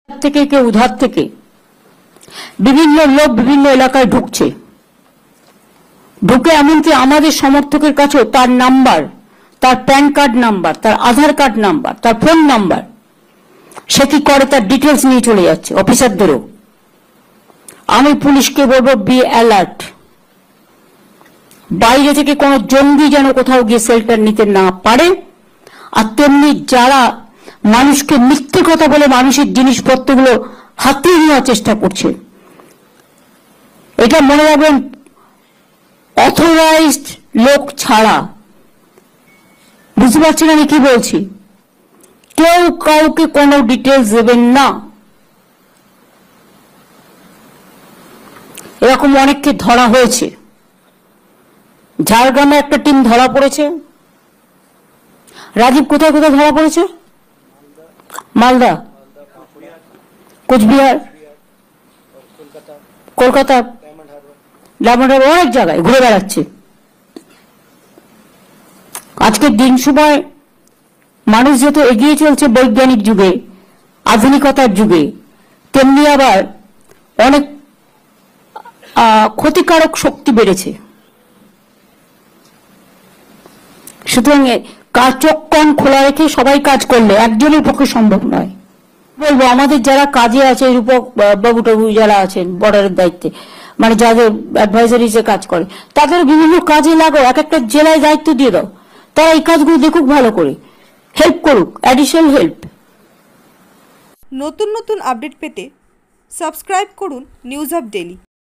থেকে কেউ উধার থেকে বিভিন্ন লোক বিভিন্ন এলাকায় ঢুকছে, ঢুকে এমনকি আমাদের সমর্থকের কাছেও তার নাম্বার, তার প্যান কার্ড নাম্বার, তার আধার কার্ড নাম্বার, তার ফোন নাম্বার, সে কি করে তার ডিটেলস নিয়ে চলে যাচ্ছে অফিসারদেরও। আমি পুলিশকে বলবো, বি অ্যালার্ট। বাইরে থেকে কোনো জঙ্গি যেন কোথাও গিয়ে শেল্টার নিতে না পারে। আর তেমনি যারা মানুষকে মিথ্যে কথা বলে মানুষের জিনিসপত্রগুলো হাতিয়ে নেওয়ার চেষ্টা করছে, এটা মনে রাখবেন, অথরাইজড লোক ছাড়া, বুঝতে পারছেন আমি কি বলছি, কেউ কাউকে কোনো ডিটেলস দেবেন না। এরকম অনেককে ধরা হয়েছে। ঝাড়গ্রামে একটা টিম ধরা পড়েছে। রাজীব কোথায় কোথায় ধরা পড়েছে? মালদা, কোচবিহার, কলকাতা, ডায়মন্ড হারবার, অনেক জায়গায় ঘুরে বেড়াচ্ছে। আজকের দিন সময় মানুষ যত এগিয়ে চলছে বৈজ্ঞানিক যুগে, আধুনিকতার যুগে, তেমনি আবার অনেক ক্ষতিকারক শক্তি বেড়েছে। সুতরাং চোখ কান খোলা রেখে সবাই কাজ করলে একজনের পক্ষে সম্ভব নয়। বলবো আমাদের যারা কাজে আছে, রূপক বাবু টাবু যারা আছেন বর্ডারের দায়িত্বে, মানে যাদের অ্যাডভাইজারিজে কাজ করে, তাদের বিভিন্ন কাজে লাগাও, এক একটা জেলায় দায়িত্ব দিয়ে দাও, তারা এই কাজগুলো দেখুক, ভালো করে হেল্প করুক, অ্যাডিশনাল হেল্প। নতুন নতুন আপডেট পেতে সাবস্ক্রাইব করুন নিউজ আপ ডেইলি।